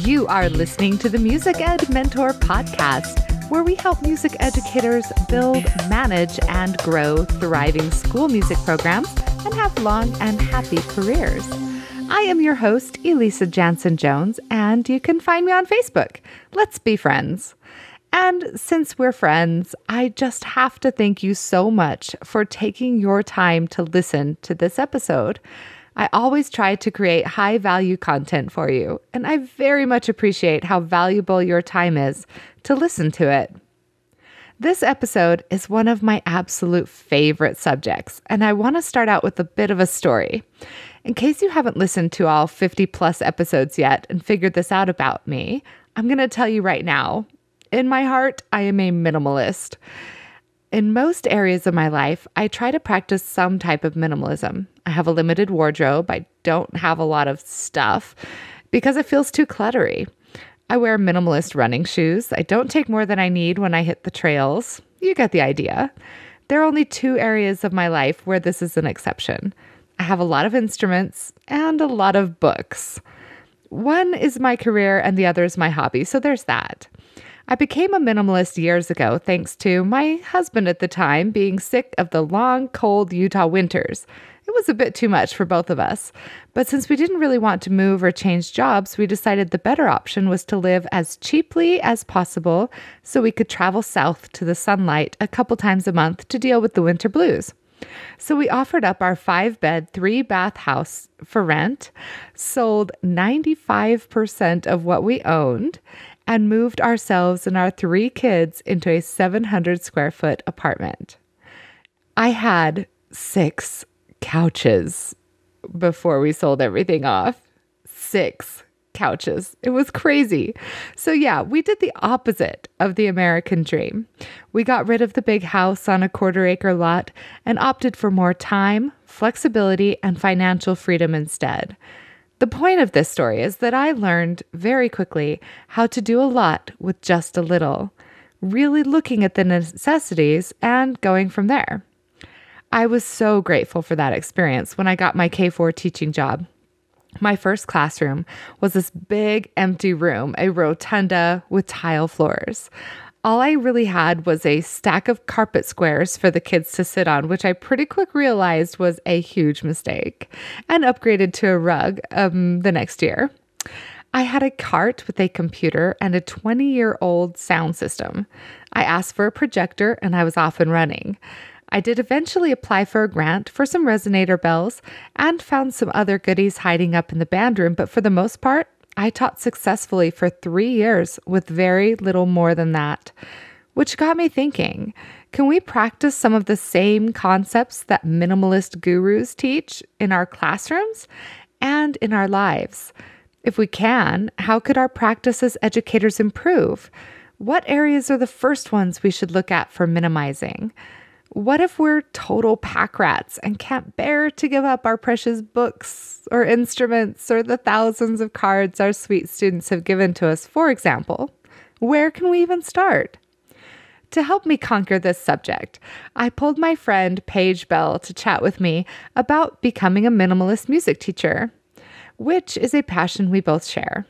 You are listening to the Music Ed Mentor podcast, where we help music educators build, manage, and grow thriving school music programs and have long and happy careers. I am your host, Elisa Jansen-Jones, and you can find me on Facebook. Let's be friends. And since we're friends, I just have to thank you so much for taking your time to listen to this episode. I always try to create high-value content for you, and I very much appreciate how valuable your time is to listen to it. This episode is one of my absolute favorite subjects, and I want to start out with a bit of a story. In case you haven't listened to all 50-plus episodes yet and figured this out about me, I'm going to tell you right now, in my heart, I am a minimalist. In most areas of my life, I try to practice some type of minimalism. I have a limited wardrobe. I don't have a lot of stuff because it feels too cluttery. I wear minimalist running shoes. I don't take more than I need when I hit the trails. You get the idea. There are only two areas of my life where this is an exception. I have a lot of instruments and a lot of books. One is my career and the other is my hobby, so there's that. I became a minimalist years ago thanks to my husband at the time being sick of the long, cold Utah winters. It was a bit too much for both of us. But since we didn't really want to move or change jobs, we decided the better option was to live as cheaply as possible so we could travel south to the sunlight a couple times a month to deal with the winter blues. So we offered up our 5-bed, 3-bath house for rent, sold 95% of what we owned, and moved ourselves and our 3 kids into a 700 square foot apartment. I had 6 couches before we sold everything off. 6 couches. It was crazy. So yeah, we did the opposite of the American dream. We got rid of the big house on a 1/4-acre lot and opted for more time, flexibility, and financial freedom instead. The point of this story is that I learned very quickly how to do a lot with just a little, really looking at the necessities and going from there. I was so grateful for that experience when I got my K-4 teaching job. My first classroom was this big empty room, a rotunda with tile floors. All I really had was a stack of carpet squares for the kids to sit on, which I pretty quick realized was a huge mistake, and upgraded to a rug the next year. I had a cart with a computer and a 20-year-old sound system. I asked for a projector, and I was off and running. I did eventually apply for a grant for some resonator bells and found some other goodies hiding up in the band room, but for the most part, I taught successfully for 3 years with very little more than that, which got me thinking, can we practice some of the same concepts that minimalist gurus teach in our classrooms and in our lives? If we can, how could our practice as educators improve? What areas are the first ones we should look at for minimizing? What if we're total pack rats and can't bear to give up our precious books or instruments or the thousands of cards our sweet students have given to us, for example? Where can we even start? To help me conquer this subject, I pulled my friend Paige Bell to chat with me about becoming a minimalist music teacher, which is a passion we both share.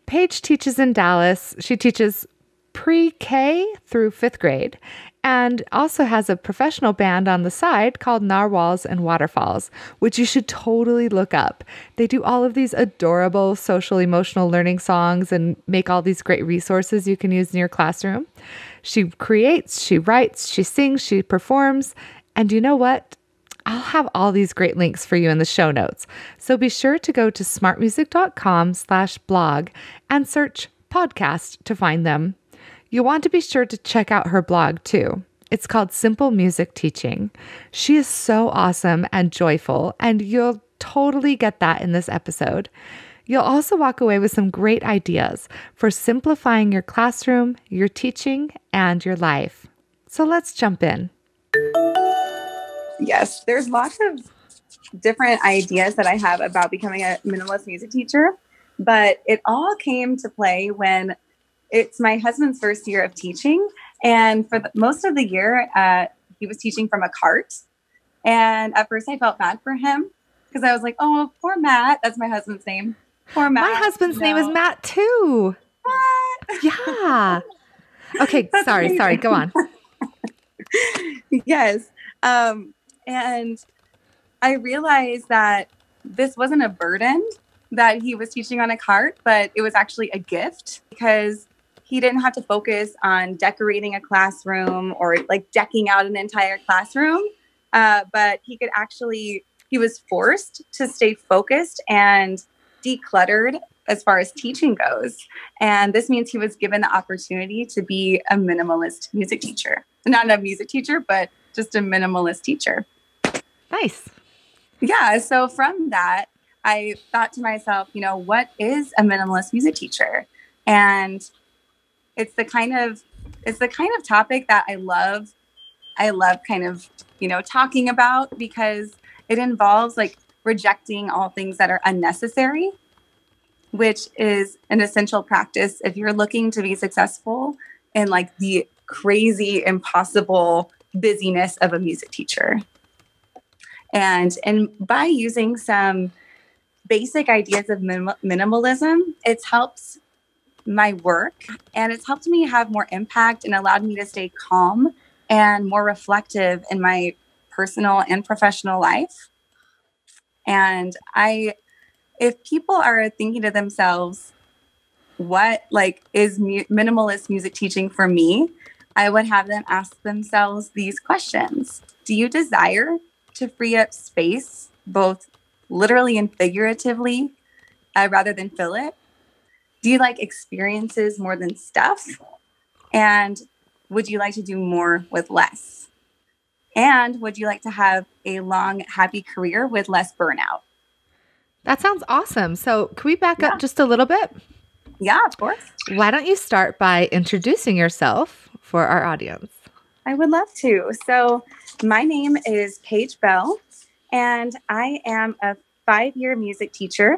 Paige teaches in Dallas. She teaches pre-K through 5th grade, and also has a professional band on the side called Narwhals and Waterfalls, which you should totally look up. They do all of these adorable social emotional learning songs and make all these great resources you can use in your classroom. She creates, she writes, she sings, she performs, and you know what? I'll have all these great links for you in the show notes. So be sure to go to smartmusic.com/blog and search podcast to find them. You'll want to be sure to check out her blog too. It's called Simple Music Teaching. She is so awesome and joyful, and you'll totally get that in this episode. You'll also walk away with some great ideas for simplifying your classroom, your teaching, and your life. So let's jump in. Yes, there's lots of different ideas that I have about becoming a minimalist music teacher, but it all came to play when it's my husband's first year of teaching. And for most of the year, he was teaching from a cart. And at first I felt bad for him because I was like, oh, poor Matt. That's my husband's name. Or Matt. My husband's name is Matt too. What? Yeah. Okay. Sorry. Go on. Yes. And I realized that this wasn't a burden that he was teaching on a cart, but it was actually a gift because he didn't have to focus on decorating a classroom or like decking out an entire classroom. But he was forced to stay focused and decluttered as far as teaching goes. And this means he was given the opportunity to be a minimalist music teacher. Not a music teacher, but just a minimalist teacher. Nice. Yeah. So from that, I thought to myself, what is a minimalist music teacher? And it's the kind of topic that I love kind of, talking about because it involves like rejecting all things that are unnecessary, which is an essential practice if you're looking to be successful in like the crazy, impossible busyness of a music teacher. And by using some basic ideas of minimalism, it's helped my work and it's helped me have more impact and allowed me to stay calm and more reflective in my personal and professional life. And if people are thinking to themselves, what like is minimalist music teaching for me? I would have them ask themselves these questions. Do you desire to free up space, both literally and figuratively, rather than fill it? Do you like experiences more than stuff? And would you like to do more with less? And would you like to have a long, happy career with less burnout? That sounds awesome. So can we back up just a little bit? Yeah, of course. Why don't you start by introducing yourself for our audience? I would love to. So my name is Paige Bell, and I am a 5-year music teacher.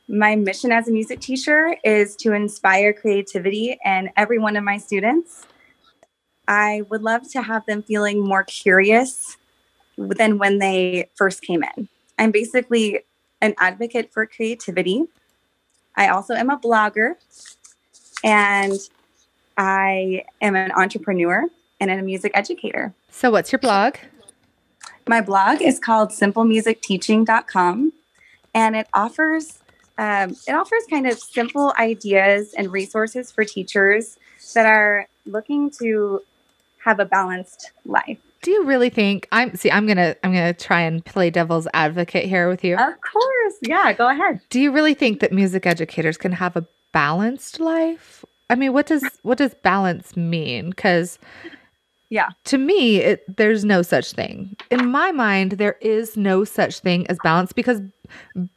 My mission as a music teacher is to inspire creativity in every one of my students. I would love to have them feeling more curious than when they first came in. I'm basically an advocate for creativity. I also am a blogger, and I am an entrepreneur and a music educator. So what's your blog? My blog is called simplemusicteaching.com, and it offers kind of simple ideas and resources for teachers that are looking to have a balanced life. Do you really think I'm gonna try and play devil's advocate here with you? Of course. Yeah, go ahead. Do you really think that music educators can have a balanced life? I mean, what does balance mean? Because to me, there's no such thing. In my mind, there is no such thing as balance because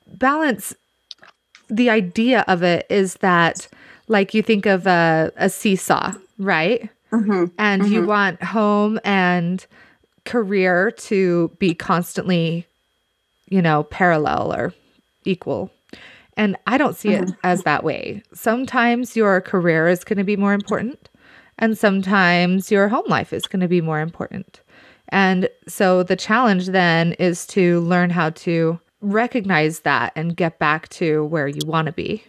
balance, the idea of it is that like you think of a seesaw, right? Mm-hmm. And you want home and career to be constantly, parallel or equal. And I don't see it as that way. Sometimes your career is going to be more important, and sometimes your home life is going to be more important. And so the challenge then is to learn how to recognize that and get back to where you want to be.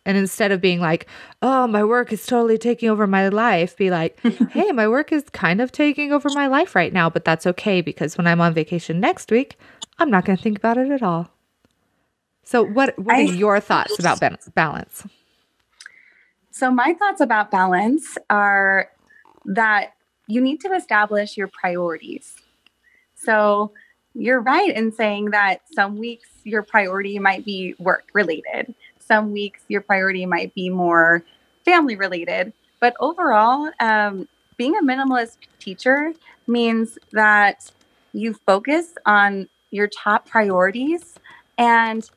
And instead of being like, oh, my work is totally taking over my life, be like, hey, my work is kind of taking over my life right now, but that's okay because when I'm on vacation next week, I'm not going to think about it at all. So what are your thoughts about balance? So my thoughts about balance are that you need to establish your priorities. So you're right in saying that some weeks your priority might be work related. Some weeks your priority might be more family related. But overall, being a minimalist teacher means that you focus on your top priorities and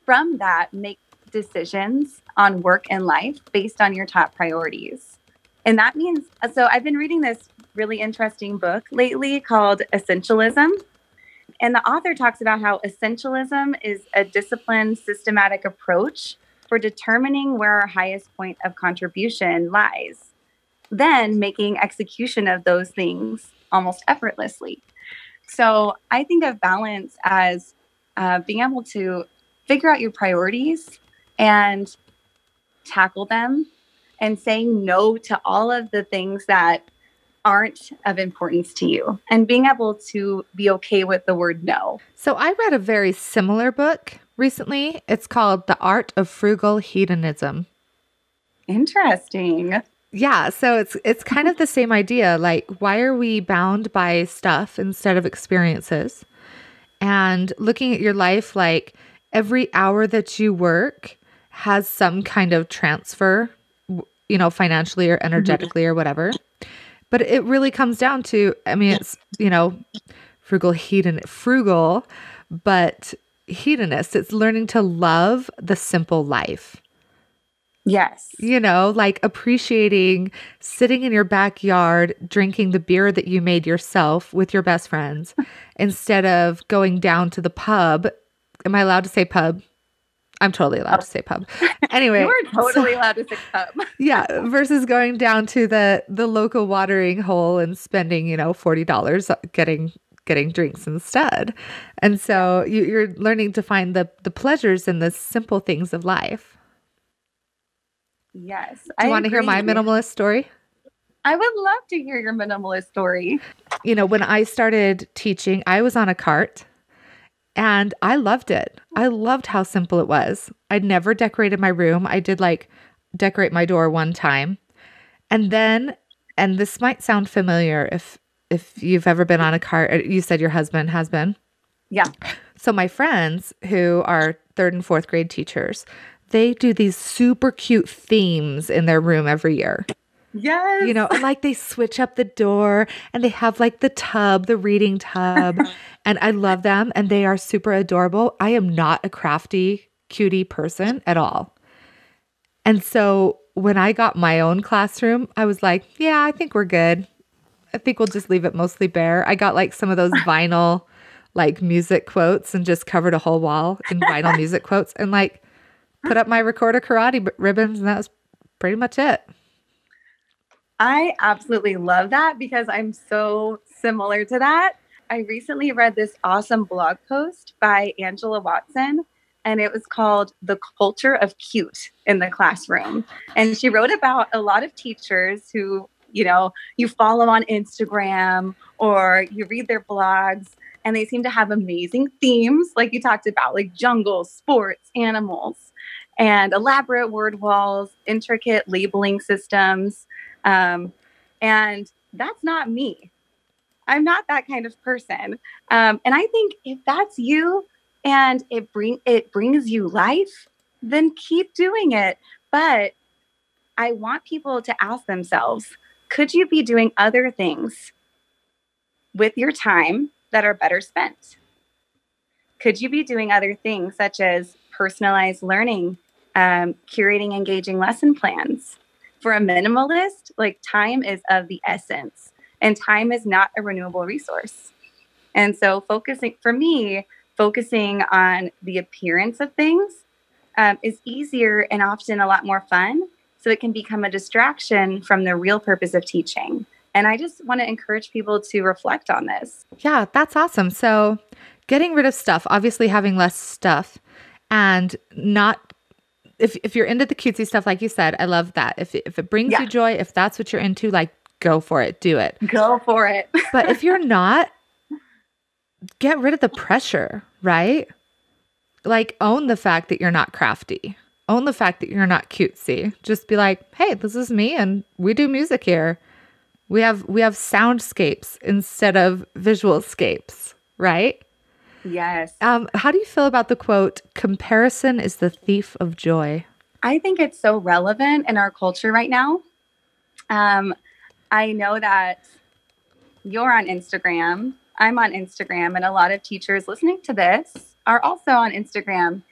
from that make decisions on work and life based on your top priorities. And that means, so I've been reading this really interesting book lately called Essentialism. And the author talks about how essentialism is a disciplined, systematic approach for determining where our highest point of contribution lies, then making execution of those things almost effortlessly. So I think of balance as being able to figure out your priorities and tackle them, and saying no to all of the things that aren't of importance to you, and being able to be okay with the word no. So I read a very similar book recently. It's called The Art of Frugal Hedonism. Interesting. Yeah, so it's kind of the same idea. Like, why are we bound by stuff instead of experiences? And looking at your life, like every hour that you work has some kind of transfer, financially or energetically or whatever. But it really comes down to, I mean, it's, frugal, but hedonist. It's learning to love the simple life. Yes. Like appreciating sitting in your backyard, drinking the beer that you made yourself with your best friends instead of going down to the pub. Am I allowed to say pub? I'm totally allowed to say pub. Anyway. You are totally allowed to say pub. Yeah. Versus going down to the local watering hole and spending, $40 getting drinks instead. And so you're learning to find the pleasures in the simple things of life. Yes. Do you want to hear my minimalist story? I would love to hear your minimalist story. When I started teaching, I was on a cart and I loved it. I loved how simple it was. I'd never decorated my room. I did decorate my door one time. And then, and this might sound familiar if you've ever been on a cart, you said your husband has been. Yeah. So my friends who are 3rd and 4th grade teachers, they do these super cute themes in their room every year. Yes. Like they switch up the door and they have like the reading tub. And I love them and they are super adorable. I am not a crafty, cutie person at all. And so when I got my own classroom, I was like, yeah, I think we're good. I think we'll just leave it mostly bare. I got like some of those vinyl like music quotes and just covered a whole wall in vinyl music quotes and like put up my Recorder Karate ribbons, and that was pretty much it. I absolutely love that because I'm so similar to that. I recently read this awesome blog post by Angela Watson, and it was called The Culture of Cute in the Classroom. And she wrote about a lot of teachers who, you follow on Instagram or you read their blogs, and they seem to have amazing themes, like you talked about, like jungle, sports, animals, and elaborate word walls, intricate labeling systems. And that's not me. I'm not that kind of person. And I think if that's you and it brings you life, then keep doing it. But I want people to ask themselves, could you be doing other things with your time that are better spent? Could you be doing other things such as personalized learning, curating engaging lesson plans? For a minimalist, like time is of the essence, and time is not a renewable resource. And so focusing on the appearance of things is easier and often a lot more fun. So it can become a distraction from the real purpose of teaching. And I just want to encourage people to reflect on this. Yeah, that's awesome. So getting rid of stuff, obviously having less stuff, and not if you're into the cutesy stuff, like you said, I love that. If it brings you joy, if that's what you're into, like go for it, do it. Go for it. But if you're not, get rid of the pressure, right? Like own the fact that you're not crafty. Own the fact that you're not cutesy. Just be like, hey, this is me and we do music here. We have soundscapes instead of visualscapes, right? Yes. How do you feel about the quote, comparison is the thief of joy? I think it's so relevant in our culture right now. I know that you're on Instagram. I'm on Instagram, and a lot of teachers listening to this are also on Instagram.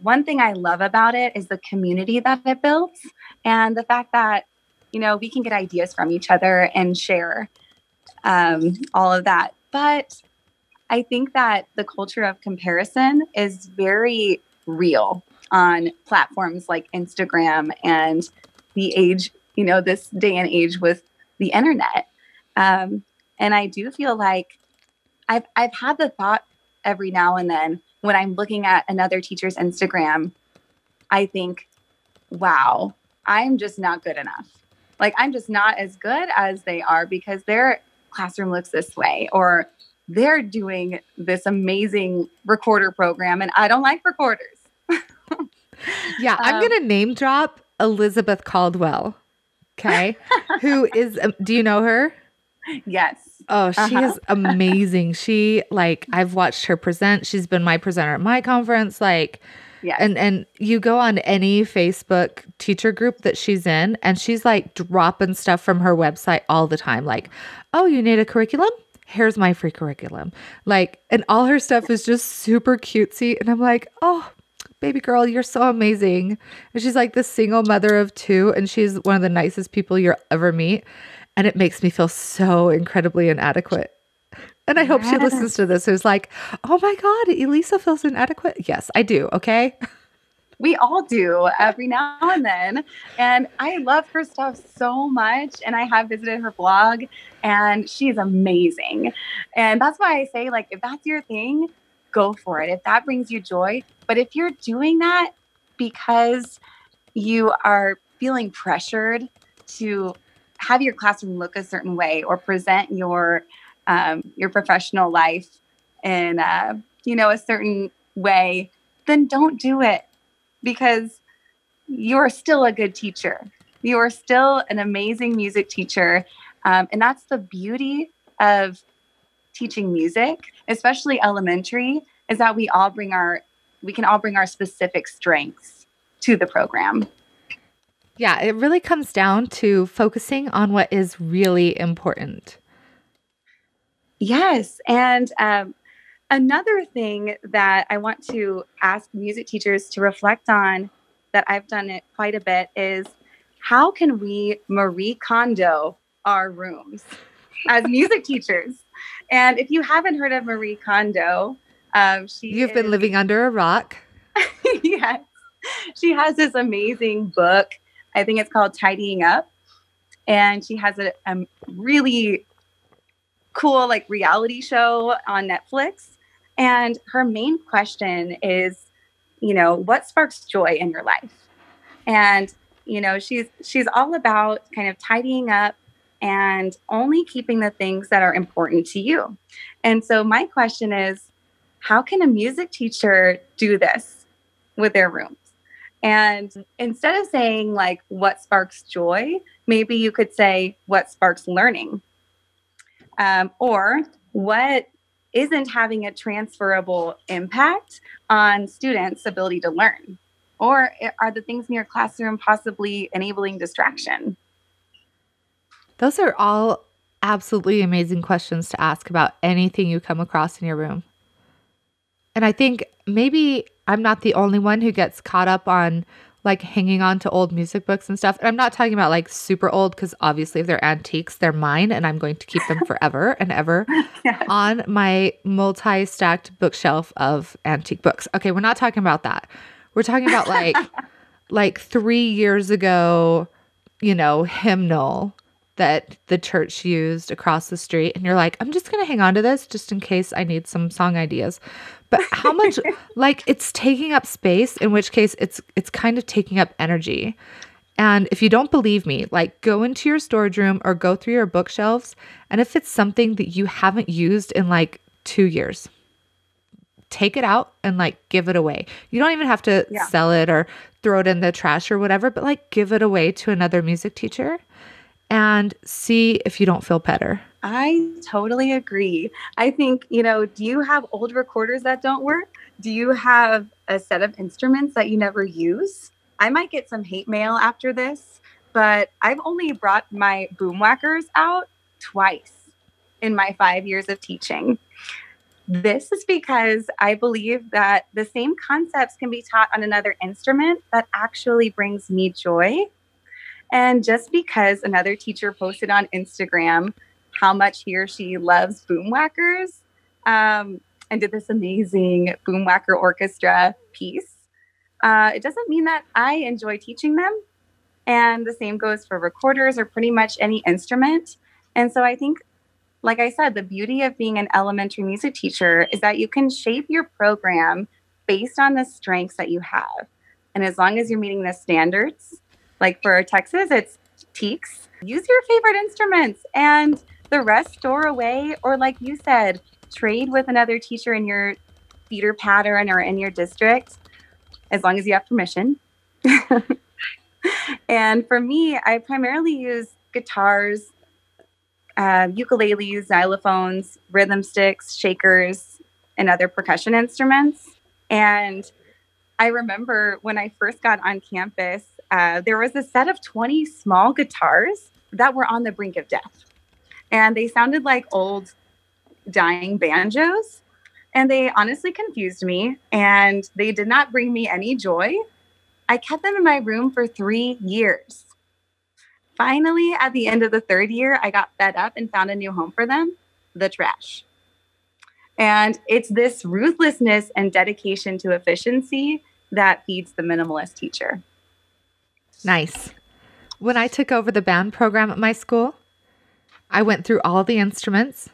One thing I love about it is the community that it builds and the fact that, we can get ideas from each other and share all of that. But I think that the culture of comparison is very real on platforms like Instagram and the age, this day and age with the internet. And I do feel like I've had the thought every now and then, when I'm looking at another teacher's Instagram, I think, wow, I'm just not good enough. Like, I'm just not as good as they are because their classroom looks this way, or they're doing this amazing recorder program and I don't like recorders. Yeah, I'm going to name drop Elizabeth Caldwell. Okay. Who is, do you know her? Yes. Oh, she is amazing. She, like, I've watched her present. She's been my presenter at my conference. Like, yes. And you go on any Facebook teacher group that she's in, and she's like dropping stuff from her website all the time. Like, oh, you need a curriculum? Here's my free curriculum. Like, and all her stuff is just super cutesy. And I'm like, oh, baby girl, you're so amazing. And she's like the single mother of 2, and she's one of the nicest people you'll ever meet. And it makes me feel so incredibly inadequate. And I hope she listens to this. Who's like, oh my God, Elisa feels inadequate. Yes, I do. Okay. We all do every now and then. And I love her stuff so much. And I have visited her blog and she's amazing. And that's why I say, like, if that's your thing, go for it. If that brings you joy. But if you're doing that because you are feeling pressured to have your classroom look a certain way or present your professional life in a certain way, then don't do it, because you're still a good teacher. You are still an amazing music teacher. And that's the beauty of teaching music, especially elementary, is that we can all bring our specific strengths to the program. Yeah, it really comes down to focusing on what is really important. Yes. And another thing that I want to ask music teachers to reflect on, that I've done it quite a bit, is how can we Marie Kondo our rooms as music teachers? And if you haven't heard of Marie Kondo, you've been living under a rock. Yes. She has this amazing book. I think it's called Tidying Up. And she has a really cool, like, reality show on Netflix. And her main question is, what sparks joy in your life? And, she's all about kind of tidying up and only keeping the things that are important to you. And so my question is, how can a music teacher do this with their rooms? And instead of saying, like, what sparks joy, maybe you could say, what sparks learning? Or what isn't having a transferable impact on students' ability to learn? Or are the things in your classroom possibly enabling distraction? Those are all absolutely amazing questions to ask about anything you come across in your room. And I think maybe I'm not the only one who gets caught up on, like, hanging on to old music books and stuff. And I'm not talking about, like, super old, because obviously if they're antiques, they're mine and I'm going to keep them forever and ever on my multi-stacked bookshelf of antique books. Okay, we're not talking about that. We're talking about like 3 years ago, hymnal that the church used across the street. And you're like, I'm just going to hang on to this just in case I need some song ideas. But how much, like, it's taking up space, in which case it's kind of taking up energy. And if you don't believe me, like, go into your storage room or go through your bookshelves. And if it's something that you haven't used in like 2 years, take it out and, like, give it away. You don't even have to sell it or throw it in the trash or whatever, but, like, give it away to another music teacher and see if you don't feel better. I totally agree. I think, do you have old recorders that don't work? Do you have a set of instruments that you never use? I might get some hate mail after this, but I've only brought my boom whackers out twice in my 5 years of teaching. This is because I believe that the same concepts can be taught on another instrument that actually brings me joy. And just because another teacher posted on Instagram how much he or she loves boom whackers and did this amazing boom whacker orchestra piece, it doesn't mean that I enjoy teaching them. And the same goes for recorders or pretty much any instrument. And so I think, like I said, the beauty of being an elementary music teacher is that you can shape your program based on the strengths that you have. And as long as you're meeting the standards, like for Texas, it's TEKS. Use your favorite instruments and the rest store away. Or like you said, trade with another teacher in your feeder pattern or in your district, as long as you have permission. And for me, I primarily use guitars, ukuleles, xylophones, rhythm sticks, shakers, and other percussion instruments. And I remember when I first got on campus, there was a set of 20 small guitars that were on the brink of death. And they sounded like old dying banjos. And they honestly confused me, and they did not bring me any joy. I kept them in my room for 3 years. Finally, at the end of the third year, I got fed up and found a new home for them, the trash. And it's this ruthlessness and dedication to efficiency that feeds the minimalist teacher. Nice. When I took over the band program at my school, I went through all the instruments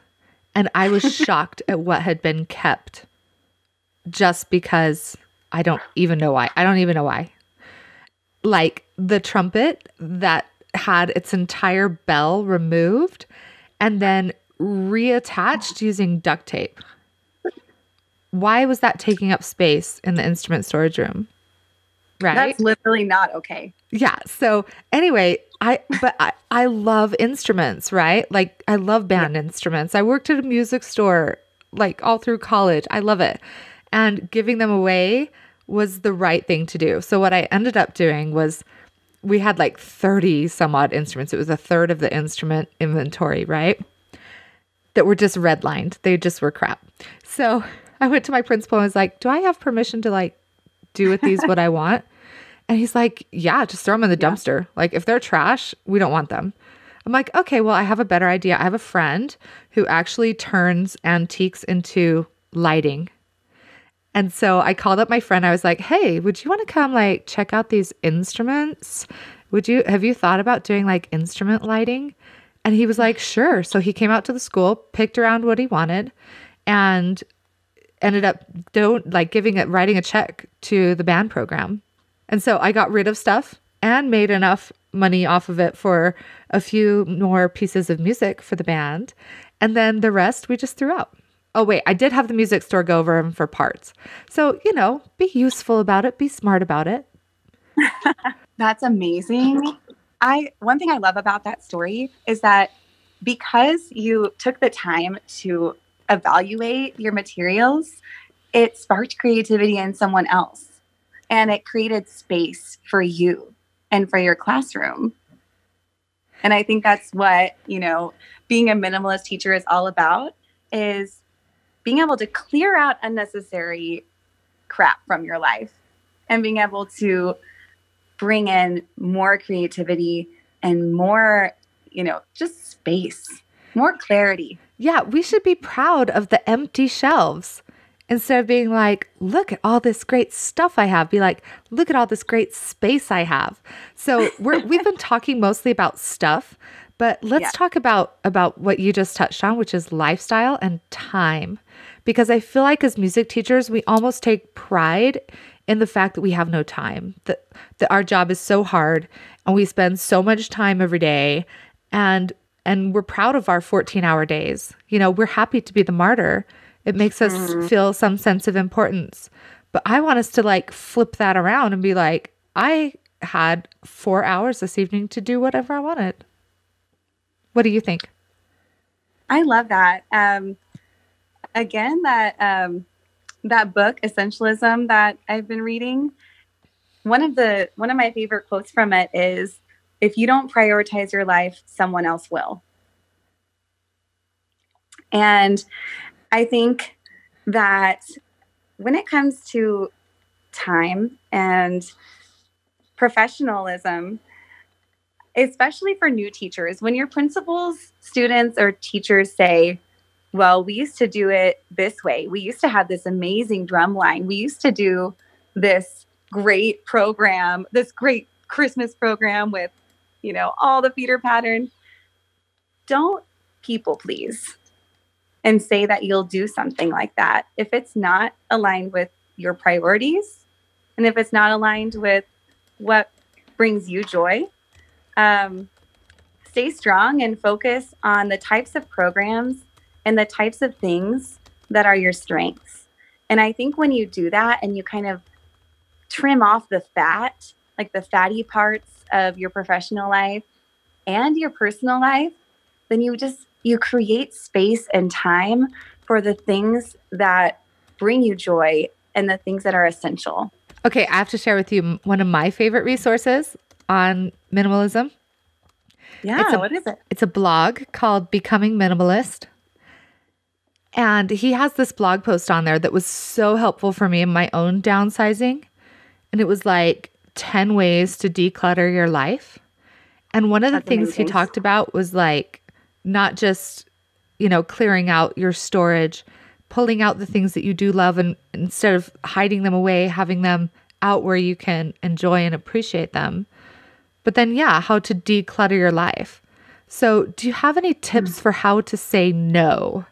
and I was shocked at what had been kept just because I don't even know why. I don't even know why. Like the trumpet that had its entire bell removed and then reattached using duct tape. Why was that taking up space in the instrument storage room? Right? That's literally not okay. Yeah. So anyway, I love instruments, right? Like I love band instruments. I worked at a music store like all through college. I love it. And giving them away was the right thing to do. So what I ended up doing was we had like 30 some odd instruments. It was a third of the instrument inventory, right? That were just redlined. They just were crap. So I went to my principal and was like, do I have permission to like do with these what I want? And he's like, yeah, just throw them in the dumpster. Like if they're trash, we don't want them. I'm like, okay, well, I have a better idea. I have a friend who actually turns antiques into lighting. And so I called up my friend. I was like, hey, would you want to come like check out these instruments? Have you thought about doing like instrument lighting? And he was like, sure. So he came out to the school, picked around what he wanted, and ended up writing a check to the band program. And so I got rid of stuff and made enough money off of it for a few more pieces of music for the band. And then the rest we just threw out. Oh, wait, I did have the music store go over them for parts. So, be useful about it. Be smart about it. That's amazing. One thing I love about that story is that because you took the time to evaluate your materials, it sparked creativity in someone else. And it created space for you and for your classroom. And I think that's what, being a minimalist teacher is all about, is being able to clear out unnecessary crap from your life and being able to bring in more creativity and more, just space, more clarity. Yeah, we should be proud of the empty shelves. Instead of being like, look at all this great stuff I have, be like, look at all this great space I have. So we've been talking mostly about stuff, but let's talk about what you just touched on, which is lifestyle and time. Because I feel like as music teachers, we almost take pride in the fact that we have no time, that our job is so hard and we spend so much time every day, and we're proud of our 14-hour days. We're happy to be the martyr. It makes us feel some sense of importance. But I want us to like flip that around and be like, I had 4 hours this evening to do whatever I wanted. What do you think? I love that. Again, that book, Essentialism, that I've been reading, one of my favorite quotes from it is, if you don't prioritize your life, someone else will. And I think that when it comes to time and professionalism, especially for new teachers, when your principals, students, or teachers say, well, we used to do it this way. We used to have this amazing drum line. We used to do this great program, this great Christmas program with, all the feeder pattern. Don't people please and say that you'll do something like that if it's not aligned with your priorities, and if it's not aligned with what brings you joy, stay strong and focus on the types of programs and the types of things that are your strengths. And I think when you do that and you kind of trim off the fat, like the fatty parts of your professional life and your personal life, then you create space and time for the things that bring you joy and the things that are essential. Okay, I have to share with you one of my favorite resources on minimalism. Yeah, what is it? It's a blog called Becoming Minimalist. And he has this blog post on there that was so helpful for me in my own downsizing. And it was like 10 ways to declutter your life. And one of the things he talked about was like not just, clearing out your storage, pulling out the things that you do love, and instead of hiding them away, having them out where you can enjoy and appreciate them. But then, how to declutter your life. So do you have any tips for how to say no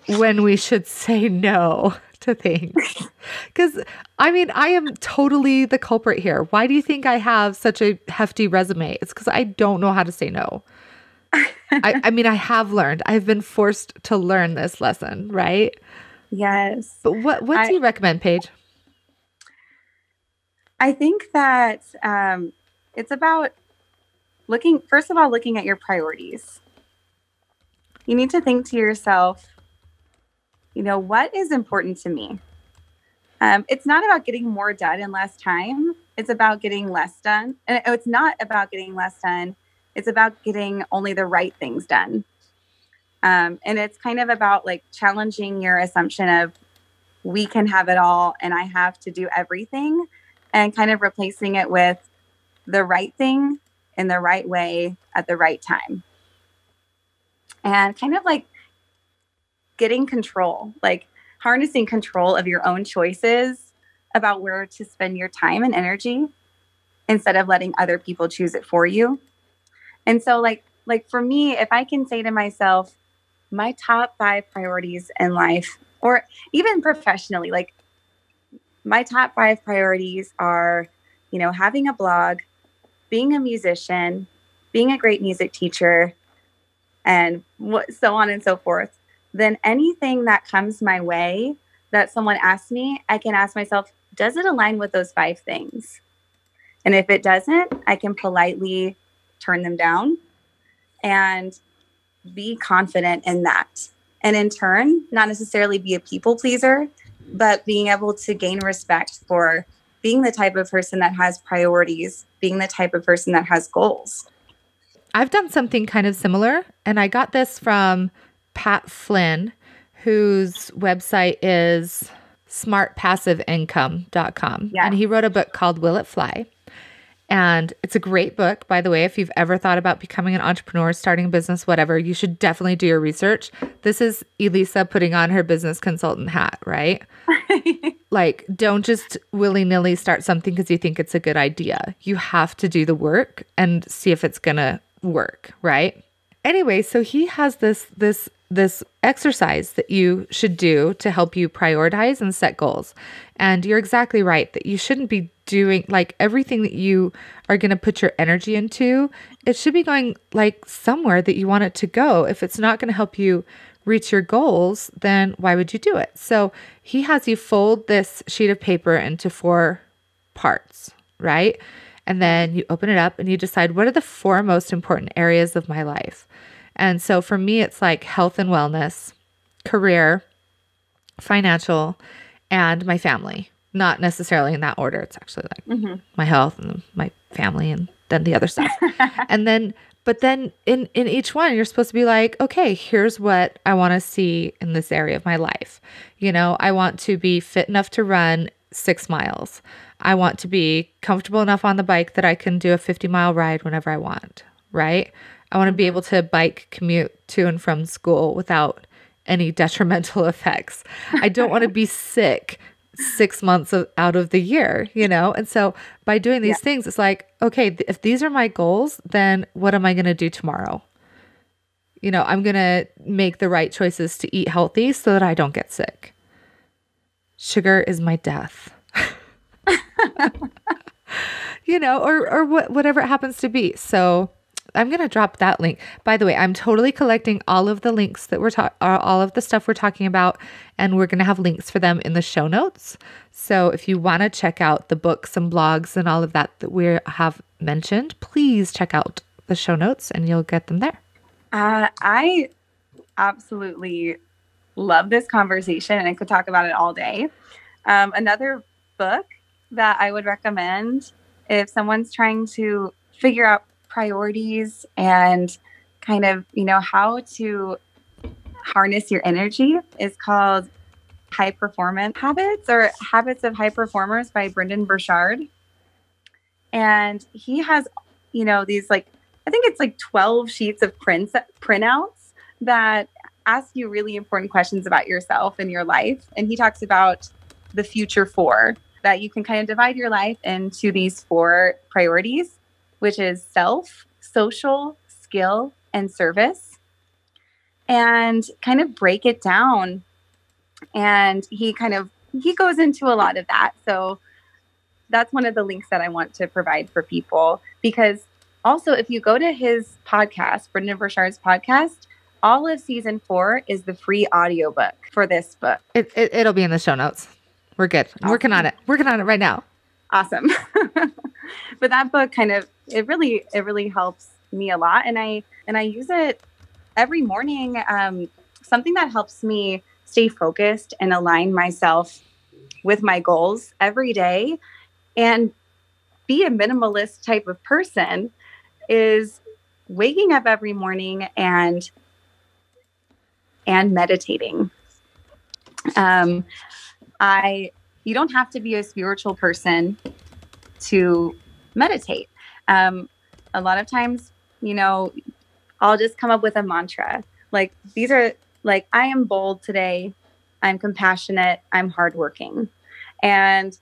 when we should say no to things? Because, I am totally the culprit here. Why do you think I have such a hefty resume? It's because I don't know how to say no. I have learned. I've been forced to learn this lesson, right? Yes. But what do you recommend, Paige? I think that it's about looking at your priorities. You need to think to yourself, what is important to me? It's not about getting more done in less time. It's about getting less done. And it's not about getting less done. It's about getting only the right things done. And it's kind of about like challenging your assumption of we can have it all and I have to do everything, and kind of replacing it with the right thing in the right way at the right time. And kind of like getting control, like harnessing control of your own choices about where to spend your time and energy instead of letting other people choose it for you. And so like for me, if I can say to myself, my top 5 priorities in life, or even professionally, like my top 5 priorities are, having a blog, being a musician, being a great music teacher, and so on and so forth, then anything that comes my way that someone asks me, I can ask myself, does it align with those 5 things? And if it doesn't, I can politely turn them down and be confident in that. And in turn, not necessarily be a people pleaser, but being able to gain respect for being the type of person that has priorities, being the type of person that has goals. I've done something kind of similar, and I got this from Pat Flynn, whose website is smartpassiveincome.com. Yeah. And he wrote a book called Will It Fly? And it's a great book, by the way. If you've ever thought about becoming an entrepreneur, starting a business, whatever, you should definitely do your research. This is Elisa putting on her business consultant hat, right? Like, don't just willy-nilly start something because you think it's a good idea. You have to do the work and see if it's going to work, right? Anyway, so he has this exercise that you should do to help you prioritize and set goals. And you're exactly right that you shouldn't be doing like everything that you are going to put your energy into. It should be going like somewhere that you want it to go. If it's not going to help you reach your goals, then why would you do it? So he has you fold this sheet of paper into 4 parts, right? And then you open it up and you decide, what are the 4 most important areas of my life? And so for me, it's like health and wellness, career, financial, and my family. Not necessarily in that order. It's actually like my health and my family and then the other stuff. But then in each one, you're supposed to be like, okay, here's what I want to see in this area of my life. I want to be fit enough to run 6 miles. I want to be comfortable enough on the bike that I can do a 50-mile ride whenever I want, right? I want to be able to bike commute to and from school without any detrimental effects. I don't want to be sick 6 months out of the year, And so by doing these things, it's like, okay, if these are my goals, then what am I going to do tomorrow? I'm going to make the right choices to eat healthy so that I don't get sick. sugar is my death. Or whatever it happens to be. So I'm going to drop that link. By the way, I'm totally collecting all of the links that all of the stuff we're talking about, and we're going to have links for them in the show notes. So if you want to check out the books and blogs and all of that we have mentioned, please check out the show notes and you'll get them there. I absolutely love this conversation and I could talk about it all day. Another book that I would recommend if someone's trying to figure out priorities and kind of, how to harness your energy is called High Performance Habits or Habits of High Performers by Brendan Burchard. And he has, these I think it's 12 sheets of printouts that ask you really important questions about yourself and your life. And he talks about the future 4, that you can kind of divide your life into these 4 priorities, which is self, social, skill, and service, and kind of break it down. And he goes into a lot of that. So that's one of the links that I want to provide for people, because also if you go to his podcast, Brendan Burchard's podcast, all of season 4 is the free audiobook for this book. It'll be in the show notes. We're good. I'm awesome. Working on it right now. Awesome. But that book it really helps me a lot. And I use it every morning. Something that helps me stay focused and align myself with my goals every day and be a minimalist type of person is waking up every morning and meditating. You don't have to be a spiritual person to meditate. A lot of times, I'll just come up with a mantra. These are I am bold today. I'm compassionate. I'm hardworking. And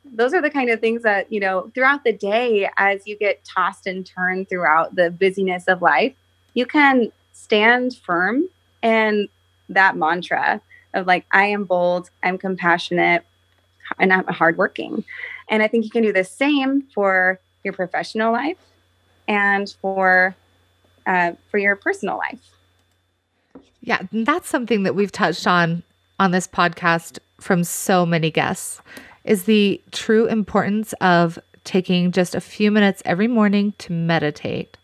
those are the kind of things that, throughout the day, as you get tossed and turned throughout the busyness of life, you can stand firm in that mantra of I am bold, I'm compassionate, and I'm hardworking. And I think you can do the same for your professional life and for your personal life. Yeah, that's something that we've touched on this podcast from so many guests, is the true importance of taking just a few minutes every morning to meditate,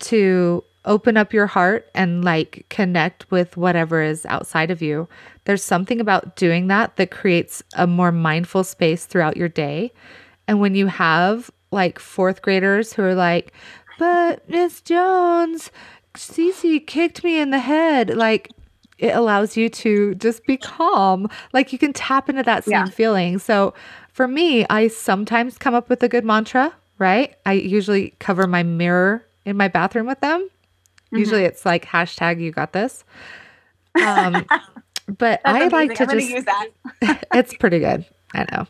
to open up your heart and connect with whatever is outside of you. There's something about doing that creates a more mindful space throughout your day. And when you have 4th graders who are but Miss Jones, Cece kicked me in the head, it allows you to just be calm. You can tap into that same feeling. So for me, I sometimes come up with a good mantra, right? I usually cover my mirror in my bathroom with them. Mm-hmm. Usually it's hashtag you got this. But I like to just use that. It's pretty good. I know.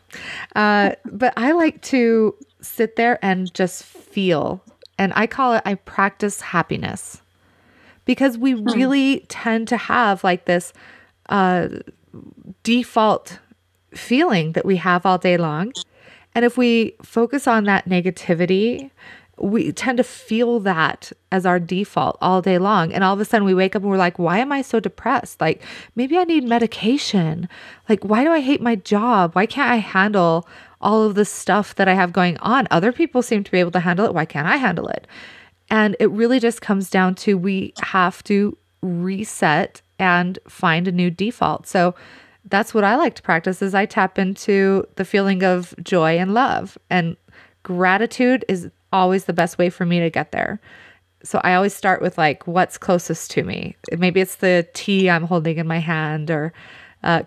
But I like to sit there and just feel. And I practice happiness. Because we really tend to have this default feeling that we have all day long. And if we focus on that negativity, we tend to feel that as our default all day long. And all of a sudden we wake up and we're why am I so depressed? Maybe I need medication. Why do I hate my job? Why can't I handle all of the stuff that I have going on? Other people seem to be able to handle it. Why can't I handle it? And it really just comes down to we have to reset and find a new default. So that's what I like to practice is I tap into the feeling of joy and love. And gratitude is always the best way for me to get there. So I always start with what's closest to me. Maybe it's the tea I'm holding in my hand or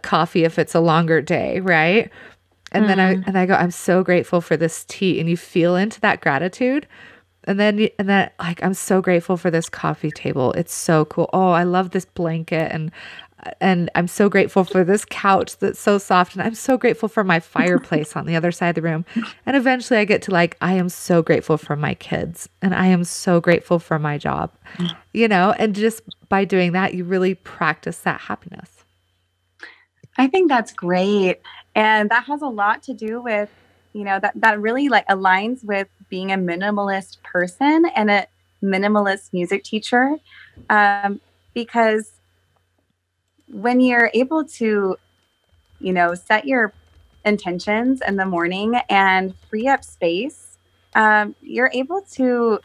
coffee if it's a longer day, right? And then I go, I'm so grateful for this tea. And you feel into that gratitude. And then I'm so grateful for this coffee table. It's so cool. Oh, I love this blanket. And I'm so grateful for this couch that's so soft. And I'm so grateful for my fireplace on the other side of the room. And eventually I get to I am so grateful for my kids. And I am so grateful for my job. And just by doing that, you really practice that happiness. I think that's great. And that has a lot to do with, that really like aligns with being a minimalist person and a minimalist music teacher. Because when you're able to, set your intentions in the morning and free up space, you're able to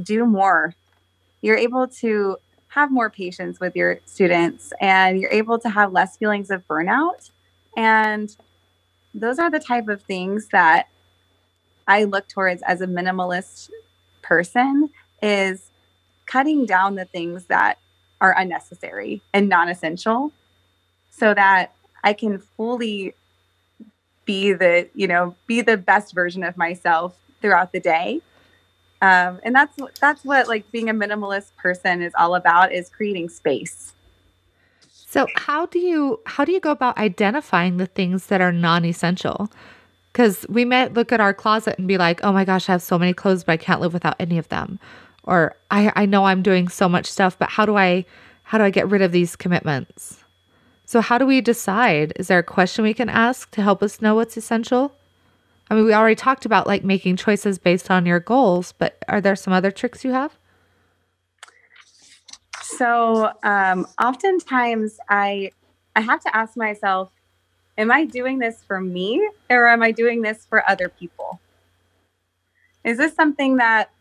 do more. You're able to have more patience with your students and you're able to have less feelings of burnout. And those are the type of things that I look towards as a minimalist person, is cutting down the things that are unnecessary and non-essential so that I can fully be the best version of myself throughout the day. And that's what like being a minimalist person is all about, is creating space. So how do you go about identifying the things that are non-essential? Because we might look at our closet and be like, oh my gosh, I have so many clothes, but I can't live without any of them. Or I know I'm doing so much stuff, but how do I get rid of these commitments? So how do we decide? Is there a question we can ask to help us know what's essential? I mean, we already talked about like making choices based on your goals, but are there some other tricks you have? So oftentimes I have to ask myself, am I doing this for me or am I doing this for other people? Is this something that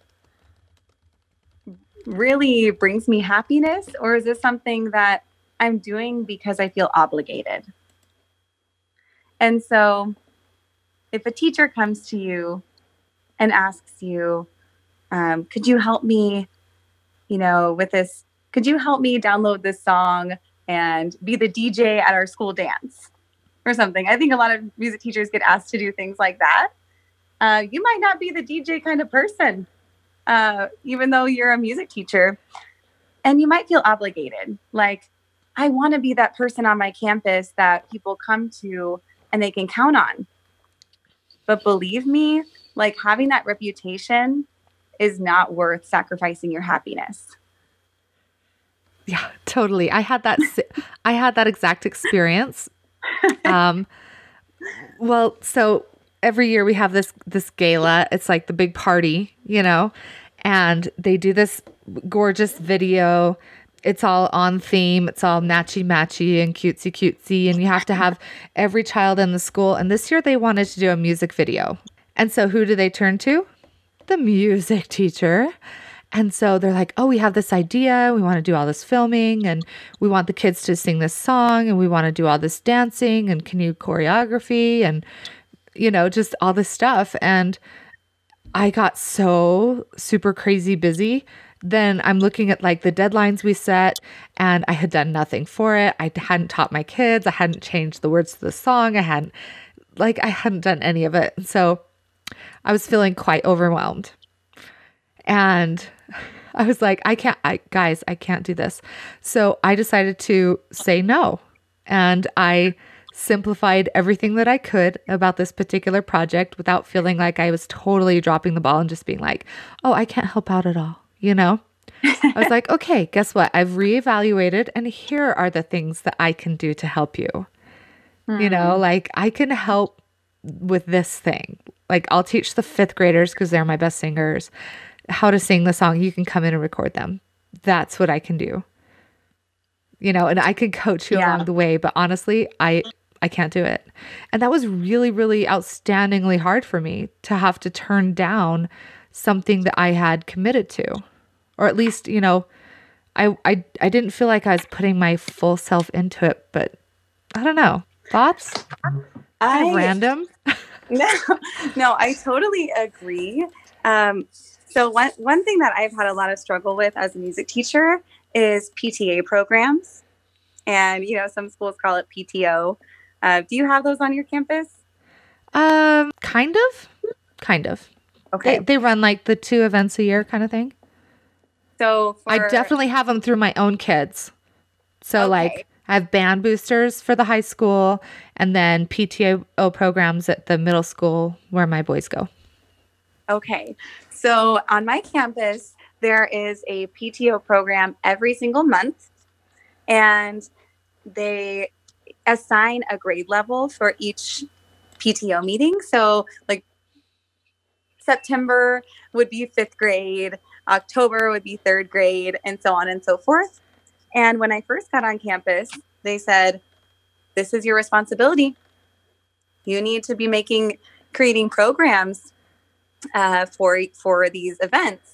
really brings me happiness, or is this something that I'm doing because I feel obligated? And so if a teacher comes to you and asks you, could you help me, with this? Could you help me download this song and be the DJ at our school dance or something? I think a lot of music teachers get asked to do things like that. You might not be the DJ kind of person, even though you're a music teacher. And you might feel obligated. Like, I want to be that person on my campus that people come to and they can count on. But believe me, like having that reputation is not worth sacrificing your happiness. Yeah, totally. I had that exact experience. Well, so every year we have this gala. It's like the big party, and they do this gorgeous video. It's all on theme. It's all matchy and cutesy. And you have to have every child in the school. And this year they wanted to do a music video. And so who do they turn to? The music teacher. And so they're like, oh, we have this idea. We want to do all this filming and we want the kids to sing this song and we want to do all this dancing and can you choreography and, just all this stuff. And I got so super crazy busy. Then I'm looking at like the deadlines we set and I had done nothing for it. I hadn't taught my kids. I hadn't changed the words to the song. I hadn't done any of it. So I was feeling quite overwhelmed. And I was like, I can't do this. So I decided to say no. And I simplified everything that I could about this particular project without feeling like I was totally dropping the ball and just being like, oh, I can't help out at all. I was like, okay, guess what? I've reevaluated and here are the things that I can do to help you. Like I can help with this thing. Like I'll teach the 5th graders because they're my best singers how to sing the song. You can come in and record them. That's what I can do. And I could coach you along the way, but honestly, I can't do it. And that was really, really outstandingly hard for me to have to turn down something that I had committed to. Or at least, I didn't feel like I was putting my full self into it, but I don't know. Thoughts? Random? No, I totally agree. So one thing that I've had a lot of struggle with as a music teacher is PTA programs. And, some schools call it PTO. Do you have those on your campus? Kind of. Okay. They run like the 2 events a year kind of thing. So I definitely have them through my own kids. So like I have band boosters for the high school and then PTO programs at the middle school where my boys go. Okay. So on my campus, there is a PTO program every single month. And assign a grade level for each PTO meeting. So like September would be 5th grade, October would be 3rd grade, and so on and so forth. And when I first got on campus, they said, this is your responsibility. You need to be creating programs for these events.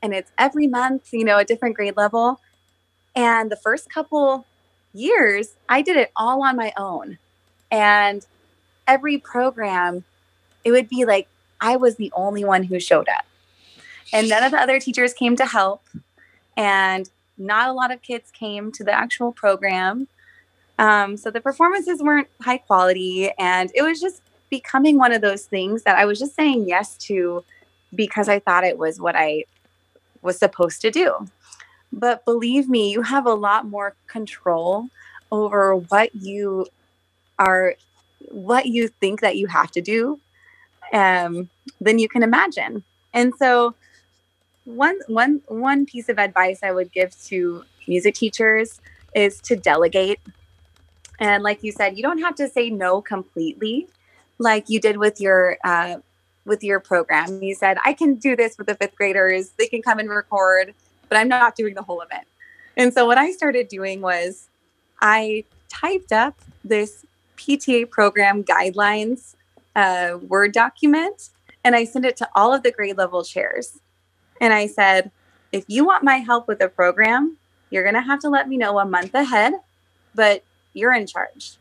And it's every month, a different grade level. And the first couple years, I did it all on my own. And every program, it would be like I was the only one who showed up. And none of the other teachers came to help. And not a lot of kids came to the actual program. So the performances weren't high quality. And it was just becoming one of those things that I was just saying yes to because I thought it was what I was supposed to do. But believe me, you have a lot more control over what you think that you have to do than you can imagine. And so one piece of advice I would give to music teachers is to delegate. And like you said, you don't have to say no completely like you did with your program. You said, I can do this with the 5th graders. They can come and record, but I'm not doing the whole event. And so what I started doing was I typed up this PTA program guidelines Word document, and I sent it to all of the grade level chairs. And I said, if you want my help with the program, you're going to have to let me know a month ahead, but you're in charge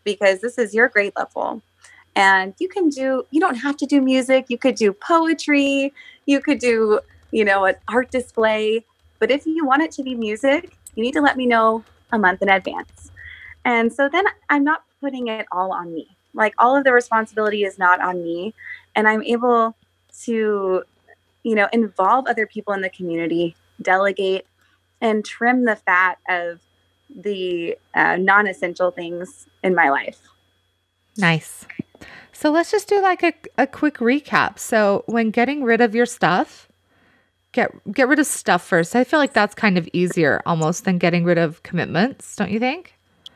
because this is your grade level. And you don't have to do music. You could do poetry. You could do, an art display. But if you want it to be music, you need to let me know a month in advance. And so then I'm not putting it all on me. Like all of the responsibility is not on me. And I'm able to, involve other people in the community, delegate, and trim the fat of the non-essential things in my life. Nice. So let's just do like a quick recap. So when getting rid of your stuff, get rid of stuff first. I feel like that's kind of easier almost than getting rid of commitments, don't you think?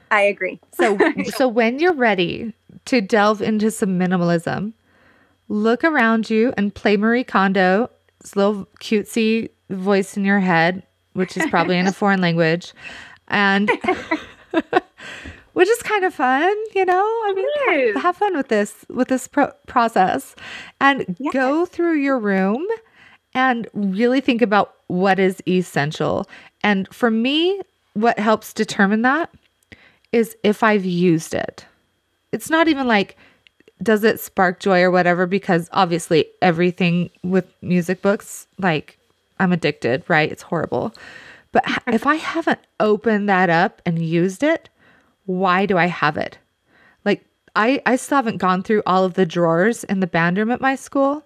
I agree. So when you're ready to delve into some minimalism, look around you and play Marie Kondo, this little cutesy voice in your head, which is probably in a foreign language, and which is kind of fun, have fun with this process, and go through your room and really think about what is essential. And for me, what helps determine that is if I've used it. It's not even like, does it spark joy or whatever? Because obviously everything with music books, like I'm addicted, right? It's horrible. But if I haven't opened that up and used it, why do I have it? Like I still haven't gone through all of the drawers in the band room at my school,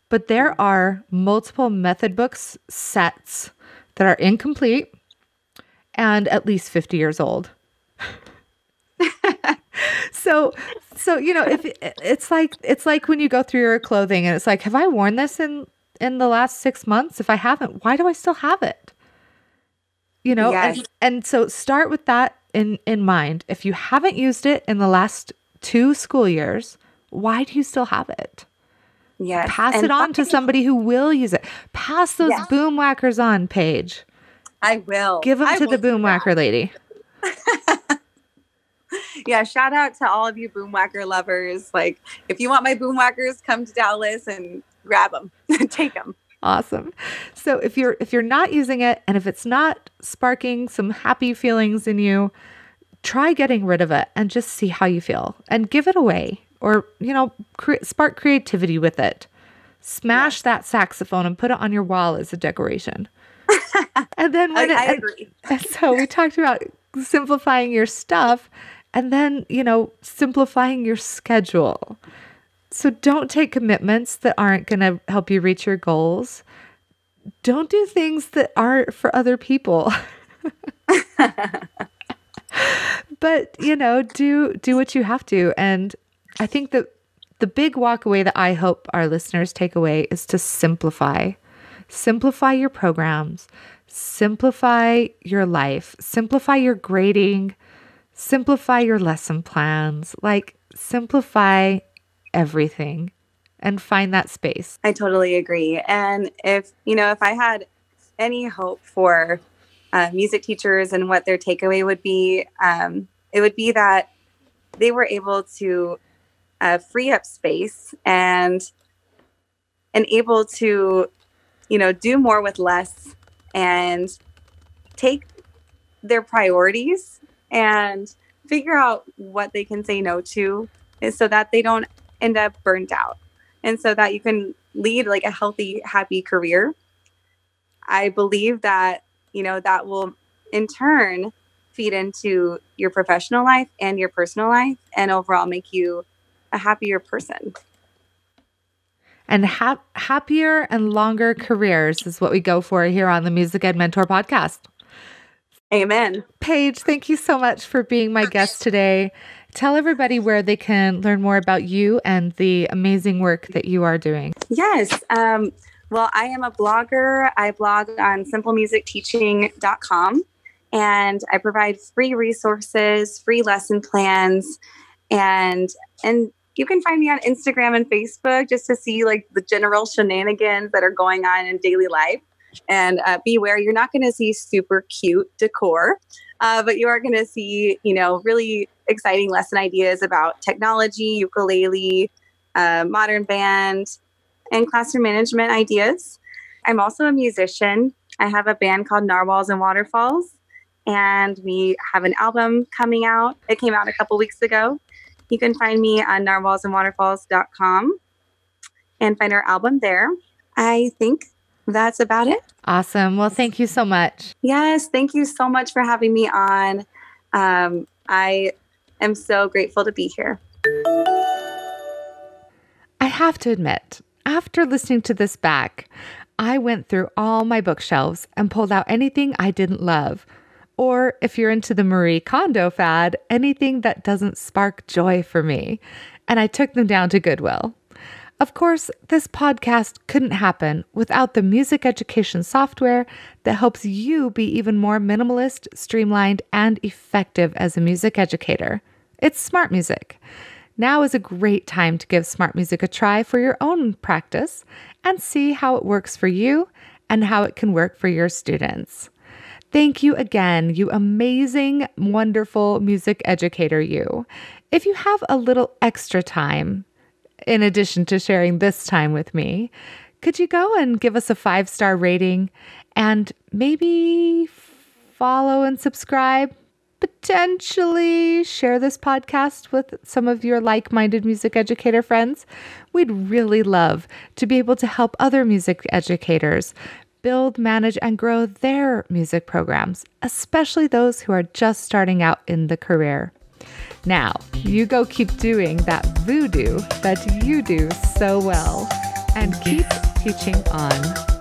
but there are multiple method books sets that are incomplete and at least 50 years old. So if it's like when you go through your clothing and it's like, have I worn this in the last 6 months? If I haven't, why do I still have it? Yes. And so start with that in mind. If you haven't used it in the last 2 school years, why do you still have it? Yes. Pass it on to somebody who will use it. Pass those boom whackers on, Paige. I will. Give them to the boom whacker lady. Yeah, shout out to all of you boom whacker lovers. Like, if you want my boom whackers, come to Dallas and grab them, take them. Awesome. So if you're not using it, and if it's not sparking some happy feelings in you, try getting rid of it and just see how you feel and give it away, or spark creativity with it. Smash that saxophone and put it on your wall as a decoration. And then I agree. And so we talked about simplifying your stuff, and then simplifying your schedule. So don't take commitments that aren't going to help you reach your goals. Don't do things that aren't for other people. But, do what you have to. And I think that the big walk away that I hope our listeners take away is to simplify. Simplify your programs. Simplify your life. Simplify your grading. Simplify your lesson plans, like simplify everything and find that space. I totally agree. And if I had any hope for music teachers and what their takeaway would be, it would be that they were able to free up space and able to, do more with less and take their priorities and figure out what they can say no to, is so that they don't end up burnt out, and so that you can lead like a healthy, happy career. I believe that, that will in turn feed into your professional life and your personal life, and overall make you a happier person. And happier and longer careers is what we go for here on the Music Ed Mentor podcast. Amen. Paige, thank you so much for being my guest today. Tell everybody where they can learn more about you and the amazing work that you are doing. Yes. Well, I am a blogger. I blog on simplemusicteaching.com, and I provide free resources, free lesson plans, and you can find me on Instagram and Facebook just to see like the general shenanigans that are going on in daily life. And beware, you're not going to see super cute decor, but you are going to see, really exciting lesson ideas about technology, ukulele, modern band, and classroom management ideas. I'm also a musician. I have a band called Narwhals and Waterfalls, and we have an album coming out. It came out a couple weeks ago. You can find me on narwhalsandwaterfalls.com and find our album there. I think that's about it. Awesome. Well, thank you so much. Yes, thank you so much for having me on. I am so grateful to be here. I have to admit, after listening to this back, I went through all my bookshelves and pulled out anything I didn't love. Or if you're into the Marie Kondo fad, anything that doesn't spark joy for me. And I took them down to Goodwill. Of course, this podcast couldn't happen without the music education software that helps you be even more minimalist, streamlined, and effective as a music educator. It's Smart Music. Now is a great time to give Smart Music a try for your own practice and see how it works for you and how it can work for your students. Thank you again, you amazing, wonderful music educator you. If you have a little extra time, in addition to sharing this time with me, could you go and give us a 5-star rating and maybe follow and subscribe? Potentially share this podcast with some of your like-minded music educator friends. We'd really love to be able to help other music educators build, manage, and grow their music programs, especially those who are just starting out in the career. Now, you go keep doing that voodoo that you do so well, and keep teaching on.